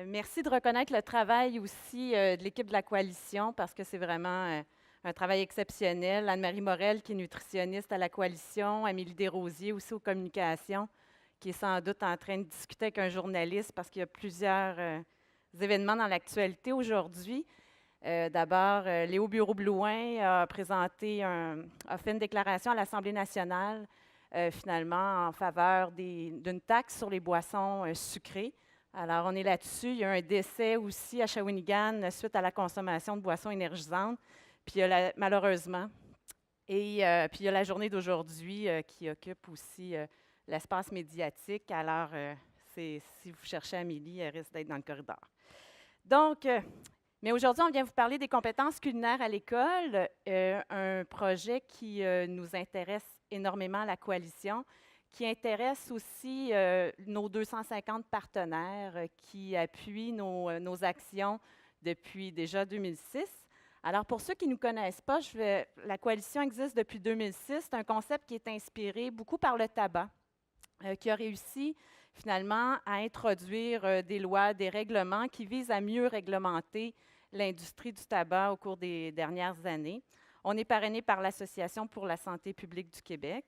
Merci de reconnaître le travail aussi de l'équipe de la coalition parce que c'est vraiment un travail exceptionnel. Anne-Marie Morel, qui est nutritionniste à la coalition, Amélie Desrosiers aussi aux communications, qui est sans doute en train de discuter avec un journaliste parce qu'il y a plusieurs événements dans l'actualité aujourd'hui. D'abord, Léo Bureau-Blouin a fait une déclaration à l'Assemblée nationale, finalement, en faveur d'une taxe sur les boissons sucrées. Alors, on est là-dessus. Il y a un décès aussi à Shawinigan suite à la consommation de boissons énergisantes. Puis, malheureusement. Et puis, il y a la journée d'aujourd'hui qui occupe aussi l'espace médiatique. Alors, si vous cherchez Amélie, elle risque d'être dans le corridor. Donc, mais aujourd'hui, on vient vous parler des compétences culinaires à l'école, un projet qui nous intéresse énormément à la coalition, qui intéresse aussi nos 250 partenaires qui appuient nos actions depuis déjà 2006. Alors, pour ceux qui ne nous connaissent pas, la coalition existe depuis 2006. C'est un concept qui est inspiré beaucoup par le tabac, qui a réussi finalement à introduire des lois, des règlements qui visent à mieux réglementer l'industrie du tabac au cours des dernières années. On est parrainé par l'Association pour la santé publique du Québec.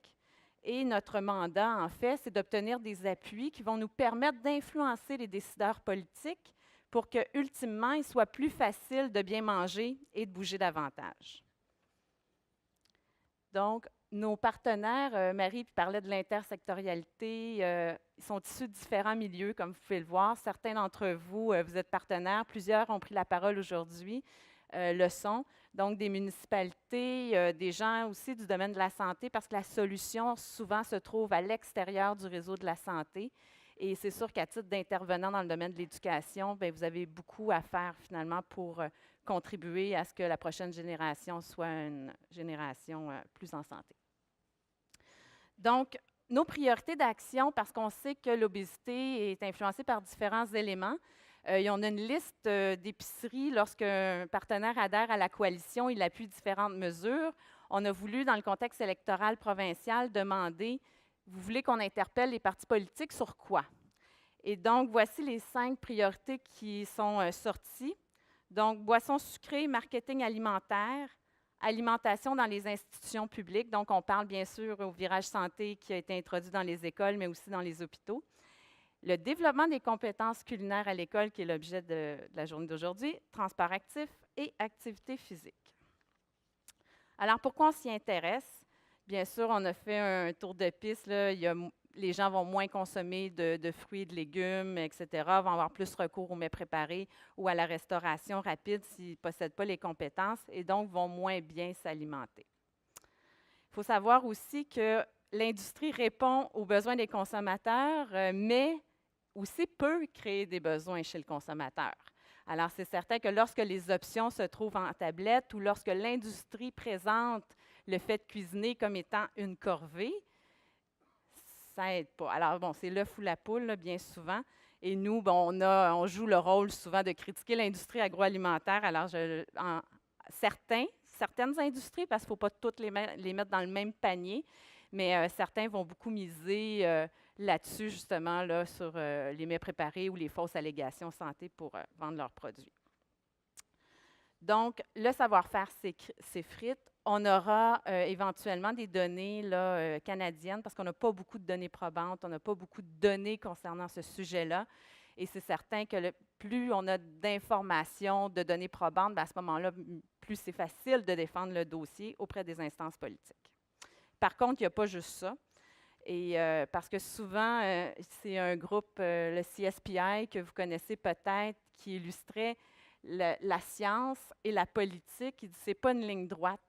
Et notre mandat, en fait, c'est d'obtenir des appuis qui vont nous permettre d'influencer les décideurs politiques pour que, ultimement, il soit plus facile de bien manger et de bouger davantage. Donc, nos partenaires, Marie parlait de l'intersectorialité, ils sont issus de différents milieux, comme vous pouvez le voir. Certains d'entre vous, vous êtes partenaires, plusieurs ont pris la parole aujourd'hui, le sont. Donc, des municipalités, des gens aussi du domaine de la santé, parce que la solution souvent se trouve à l'extérieur du réseau de la santé. Et c'est sûr qu'à titre d'intervenant dans le domaine de l'éducation, bien, vous avez beaucoup à faire finalement pour contribuer à ce que la prochaine génération soit une génération plus en santé. Donc, nos priorités d'action, parce qu'on sait que l'obésité est influencée par différents éléments, on a une liste d'épiceries. Lorsqu'un partenaire adhère à la coalition, il appuie différentes mesures. On a voulu, dans le contexte électoral provincial, demander, vous voulez qu'on interpelle les partis politiques sur quoi? Et donc, voici les 5 priorités qui sont sorties. Donc, boissons sucrées, marketing alimentaire, alimentation dans les institutions publiques. Donc, on parle bien sûr au virage santé qui a été introduit dans les écoles, mais aussi dans les hôpitaux. Le développement des compétences culinaires à l'école, qui est l'objet de la journée d'aujourd'hui, transport actif et activité physique. Alors, pourquoi on s'y intéresse? Bien sûr, on a fait un tour de piste. Là. Les gens vont moins consommer de fruits et de légumes, etc., vont avoir plus recours aux mets préparés ou à la restauration rapide s'ils ne possèdent pas les compétences et donc vont moins bien s'alimenter. Il faut savoir aussi que l'industrie répond aux besoins des consommateurs, mais aussi peut créer des besoins chez le consommateur. Alors, c'est certain que lorsque les options se trouvent en tablette ou lorsque l'industrie présente le fait de cuisiner comme étant une corvée, ça n'aide pas. Alors, bon, c'est l'œuf ou la poule, là, bien souvent. Et nous, bon, on joue le rôle souvent de critiquer l'industrie agroalimentaire. Alors, certaines industries, parce qu'il ne faut pas toutes les mettre dans le même panier, mais certains vont beaucoup miser là-dessus, justement, là, sur les mets préparés ou les fausses allégations santé pour vendre leurs produits. Donc, le savoir-faire s'effrite. On aura éventuellement des données là, canadiennes parce qu'on n'a pas beaucoup de données probantes, on n'a pas beaucoup de données concernant ce sujet-là. Et c'est certain que plus on a d'informations, de données probantes, bien, à ce moment-là, plus c'est facile de défendre le dossier auprès des instances politiques. Par contre, il n'y a pas juste ça. Et parce que souvent, c'est un groupe, le CSPI, que vous connaissez peut-être, qui illustrait la science et la politique. Il dit ce n'est pas une ligne droite.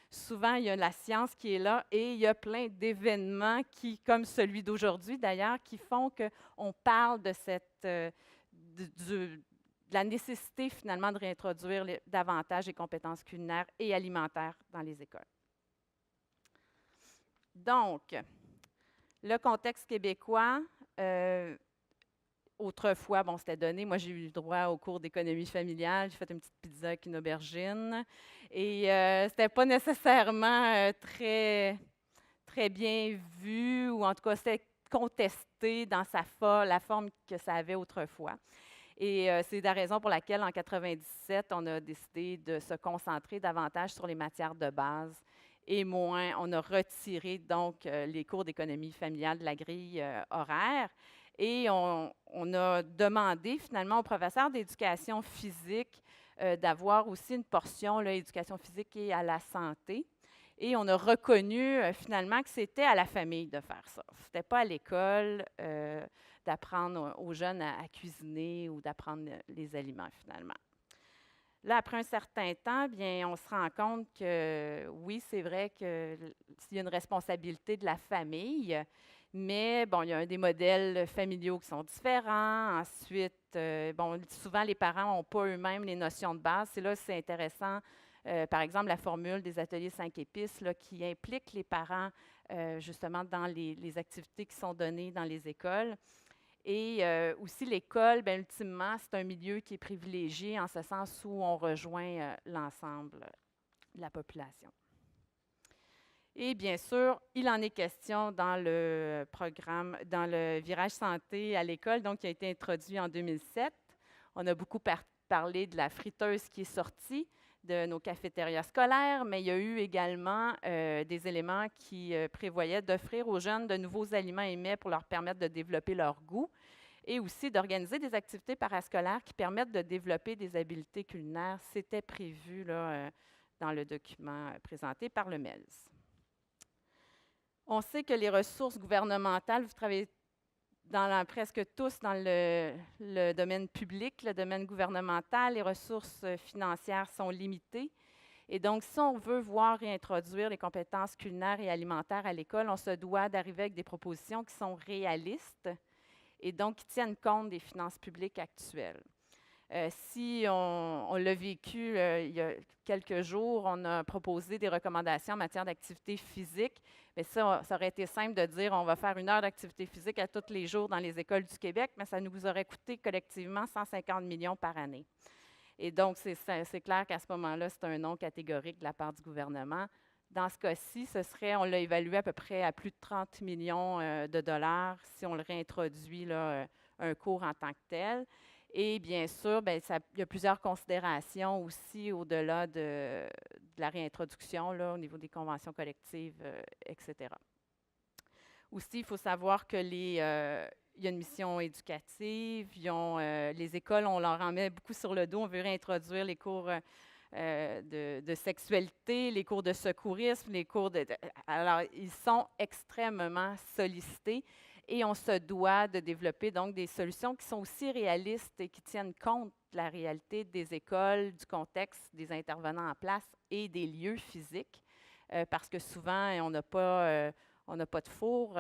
Souvent, il y a la science qui est là et il y a plein d'événements qui, comme celui d'aujourd'hui d'ailleurs, qui font qu'on parle de la nécessité finalement de réintroduire davantage les compétences culinaires et alimentaires dans les écoles. Donc, le contexte québécois, autrefois, bon, c'était donné. Moi, j'ai eu droit au cours d'économie familiale. J'ai fait une petite pizza avec une aubergine. Et c'était pas nécessairement très, très bien vu, ou en tout cas, c'était contesté dans la forme que ça avait autrefois. Et c'est la raison pour laquelle, en 1997, on a décidé de se concentrer davantage sur les matières de base et moins, on a retiré donc les cours d'économie familiale de la grille horaire. Et on a demandé finalement aux professeurs d'éducation physique d'avoir aussi une portion, là, éducation physique et à la santé. Et on a reconnu finalement que c'était à la famille de faire ça. Ce n'était pas à l'école d'apprendre aux jeunes à cuisiner ou d'apprendre les aliments finalement. Là, après un certain temps, bien, on se rend compte que oui, c'est vrai qu'il y a une responsabilité de la famille, mais bon, il y a des modèles familiaux qui sont différents. Ensuite, bon, souvent les parents n'ont pas eux-mêmes les notions de base. C'est là c'est intéressant. Par exemple, la formule des ateliers 5 épices là, qui implique les parents justement dans les activités qui sont données dans les écoles. Et aussi, l'école, bien, ultimement, c'est un milieu qui est privilégié en ce sens où on rejoint l'ensemble de la population. Et bien sûr, il en est question dans le programme, dans le virage santé à l'école, donc qui a été introduit en 2007. On a beaucoup parlé de la friteuse qui est sortie de nos cafétérias scolaires, mais il y a eu également des éléments qui prévoyaient d'offrir aux jeunes de nouveaux aliments et mets pour leur permettre de développer leur goût et aussi d'organiser des activités parascolaires qui permettent de développer des habiletés culinaires. C'était prévu là, dans le document présenté par le MELS. On sait que les ressources gouvernementales, vous travaillez presque tous dans le domaine public, le domaine gouvernemental, les ressources financières sont limitées. Et donc, si on veut voir réintroduire les compétences culinaires et alimentaires à l'école, on se doit d'arriver avec des propositions qui sont réalistes et donc qui tiennent compte des finances publiques actuelles. Si on l'a vécu il y a quelques jours, on a proposé des recommandations en matière d'activité physique. Mais ça aurait été simple de dire on va faire 1 heure d'activité physique à tous les jours dans les écoles du Québec, mais ça nous aurait coûté collectivement 150 millions par année. Et donc, c'est clair qu'à ce moment-là, c'est un non catégorique de la part du gouvernement. Dans ce cas-ci, on l'a évalué à peu près à plus de 30 millions de dollars si on le réintroduit, là, un cours en tant que tel. Et bien sûr, bien, il y a plusieurs considérations aussi au-delà de la réintroduction là, au niveau des conventions collectives, etc. Aussi, il faut savoir que il y a une mission éducative. Les écoles, on leur en met beaucoup sur le dos. On veut réintroduire les cours de sexualité, les cours de secourisme, les cours Alors, ils sont extrêmement sollicités. Et on se doit de développer donc des solutions qui sont aussi réalistes et qui tiennent compte de la réalité des écoles, du contexte des intervenants en place et des lieux physiques. Parce que souvent, on n'a pas de four.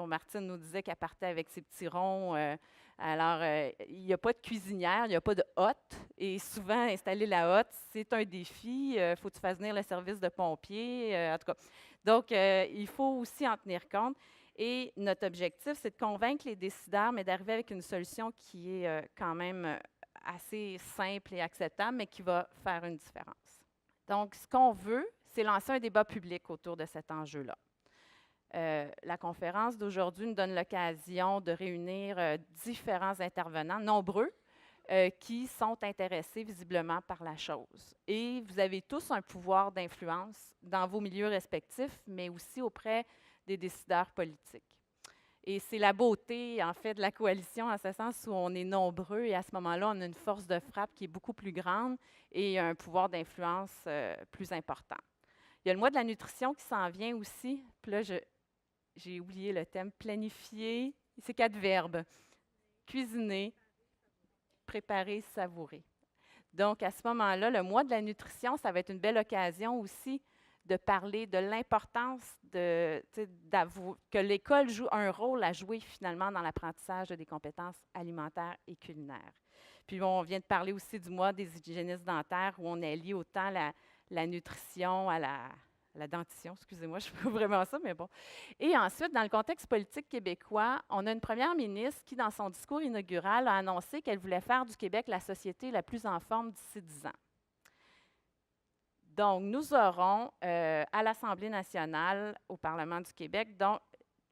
Martine nous disait qu'elle partait avec ses petits ronds. Alors, il n'y a pas de cuisinière, il n'y a pas de hotte. Et souvent, installer la hotte, c'est un défi. Il faut que tu fasses venir le service de pompiers. En tout cas, donc, il faut aussi en tenir compte. Et notre objectif, c'est de convaincre les décideurs, mais d'arriver avec une solution qui est quand même assez simple et acceptable, mais qui va faire une différence. Donc, ce qu'on veut, c'est lancer un débat public autour de cet enjeu-là. La conférence d'aujourd'hui nous donne l'occasion de réunir différents intervenants, nombreux, qui sont intéressés visiblement par la chose. Et vous avez tous un pouvoir d'influence dans vos milieux respectifs, mais aussi auprès des décideurs politiques. Et c'est la beauté, en fait, de la coalition, en ce sens où on est nombreux et à ce moment-là, on a une force de frappe qui est beaucoup plus grande et un pouvoir d'influence plus important. Il y a le mois de la nutrition qui s'en vient aussi. Puis là, j'ai oublié le thème. Planifier, c'est 4 verbes. Cuisiner, préparer, savourer. Donc, à ce moment-là, le mois de la nutrition, ça va être une belle occasion aussi de parler de l'importance que l'école joue un rôle à jouer finalement dans l'apprentissage des compétences alimentaires et culinaires. Puis on vient de parler aussi du mois des hygiénistes dentaires où on allie autant la nutrition à la dentition, excusez-moi, je ne sais pas vraiment ça, mais bon. Et ensuite, dans le contexte politique québécois, on a une première ministre qui, dans son discours inaugural, a annoncé qu'elle voulait faire du Québec la société la plus en forme d'ici 10 ans. Donc, nous aurons à l'Assemblée nationale, au Parlement du Québec, donc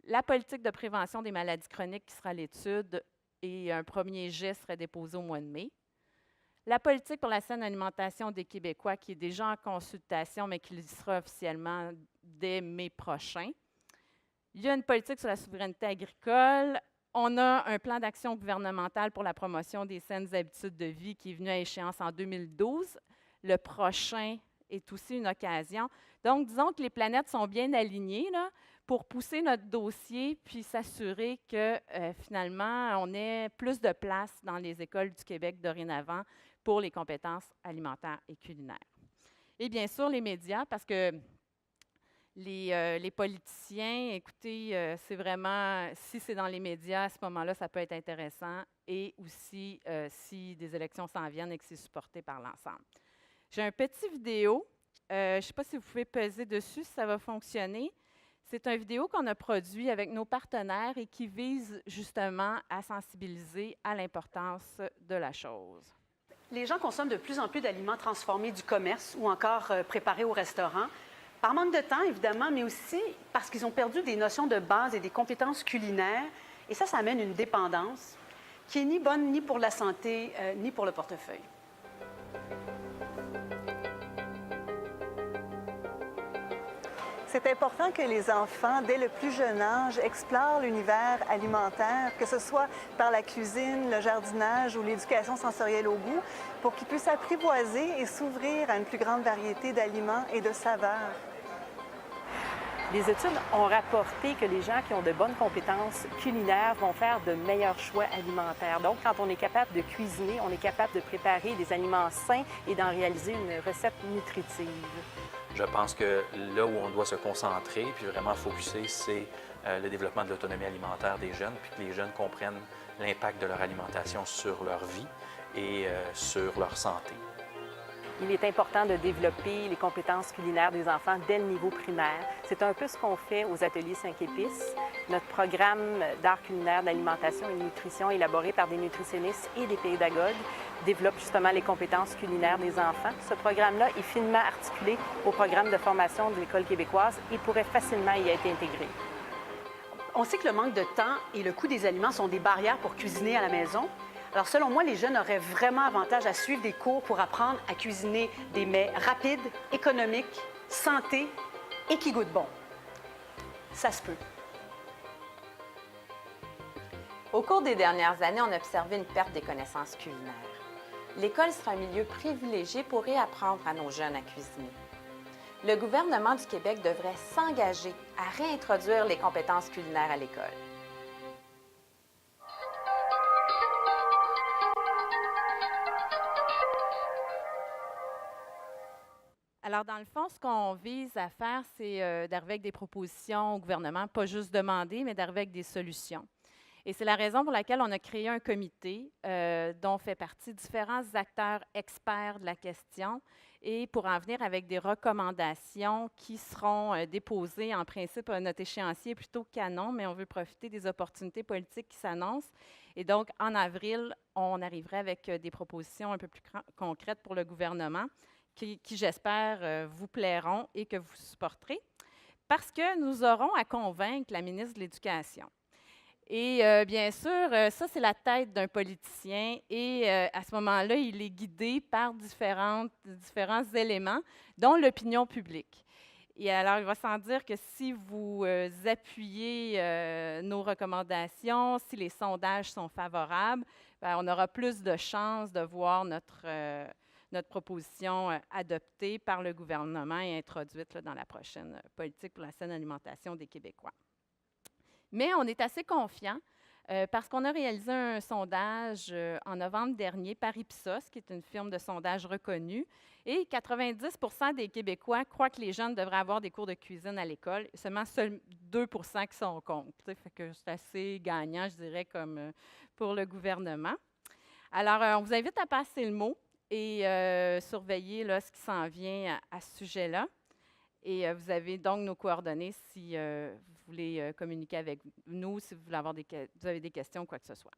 la politique de prévention des maladies chroniques qui sera à l'étude et un premier jet serait déposé au mois de mai. La politique pour la saine alimentation des Québécois, qui est déjà en consultation, mais qui le sera officiellement dès mai prochain. Il y a une politique sur la souveraineté agricole. On a un plan d'action gouvernemental pour la promotion des saines habitudes de vie qui est venu à échéance en 2012. Le prochain est aussi une occasion. Donc, disons que les planètes sont bien alignées là, pour pousser notre dossier puis s'assurer que finalement, on ait plus de place dans les écoles du Québec dorénavant pour les compétences alimentaires et culinaires. Et bien sûr, les médias, parce que les politiciens, écoutez, c'est vraiment, si c'est dans les médias, à ce moment-là, ça peut être intéressant, et aussi si des élections s'en viennent et que c'est supporté par l'ensemble. J'ai un petit vidéo, je ne sais pas si vous pouvez peser dessus, si ça va fonctionner. C'est une vidéo qu'on a produit avec nos partenaires et qui vise justement à sensibiliser à l'importance de la chose. Les gens consomment de plus en plus d'aliments transformés du commerce ou encore préparés au restaurant. Par manque de temps, évidemment, mais aussi parce qu'ils ont perdu des notions de base et des compétences culinaires. Et ça amène une dépendance qui est ni bonne ni pour la santé, ni pour le portefeuille. C'est important que les enfants, dès le plus jeune âge, explorent l'univers alimentaire, que ce soit par la cuisine, le jardinage ou l'éducation sensorielle au goût, pour qu'ils puissent apprivoiser et s'ouvrir à une plus grande variété d'aliments et de saveurs. Les études ont rapporté que les gens qui ont de bonnes compétences culinaires vont faire de meilleurs choix alimentaires. Donc, quand on est capable de cuisiner, on est capable de préparer des aliments sains et d'en réaliser une recette nutritive. Je pense que là où on doit se concentrer puis vraiment focusser, c'est le développement de l'autonomie alimentaire des jeunes, puis que les jeunes comprennent l'impact de leur alimentation sur leur vie et sur leur santé. Il est important de développer les compétences culinaires des enfants dès le niveau primaire. C'est un peu ce qu'on fait aux ateliers 5 épices. Notre programme d'art culinaire, d'alimentation et de nutrition élaboré par des nutritionnistes et des pédagogues développe justement les compétences culinaires des enfants. Ce programme-là est finement articulé au programme de formation de l'École québécoise et pourrait facilement y être intégré. On sait que le manque de temps et le coût des aliments sont des barrières pour cuisiner à la maison. Alors, selon moi, les jeunes auraient vraiment avantage à suivre des cours pour apprendre à cuisiner des mets rapides, économiques, santé et qui goûtent bon. Ça se peut. Au cours des dernières années, on a observé une perte des connaissances culinaires. L'école sera un milieu privilégié pour réapprendre à nos jeunes à cuisiner. Le gouvernement du Québec devrait s'engager à réintroduire les compétences culinaires à l'école. Alors, dans le fond, ce qu'on vise à faire, c'est d'arriver avec des propositions au gouvernement, pas juste demander, mais d'arriver avec des solutions. Et c'est la raison pour laquelle on a créé un comité dont fait partie différents acteurs experts de la question et pour en venir avec des recommandations qui seront déposées. En principe, notre échéancier est plutôt canon, mais on veut profiter des opportunités politiques qui s'annoncent. Et donc, en avril, on arriverait avec des propositions un peu plus concrètes pour le gouvernement qui j'espère, vous plairont et que vous supporterez, parce que nous aurons à convaincre la ministre de l'Éducation. Et bien sûr, ça, c'est la tête d'un politicien et à ce moment-là, il est guidé par différents éléments, dont l'opinion publique. Et alors, il va sans dire que si vous appuyez nos recommandations, si les sondages sont favorables, bien, on aura plus de chances de voir notre proposition adoptée par le gouvernement et introduite là, dans la prochaine politique pour la saine alimentation des Québécois. Mais on est assez confiant parce qu'on a réalisé un sondage en novembre dernier par Ipsos, qui est une firme de sondage reconnue, et 90 des Québécois croient que les jeunes devraient avoir des cours de cuisine à l'école, seulement 2 qui sont contre. Fait que c'est assez gagnant, je dirais, comme pour le gouvernement. Alors, on vous invite à passer le mot et surveiller là, ce qui s'en vient à ce sujet-là. Et vous avez donc nos coordonnées si vous voulez communiquer avec nous, si vous voulez vous avez des questions ou quoi que ce soit.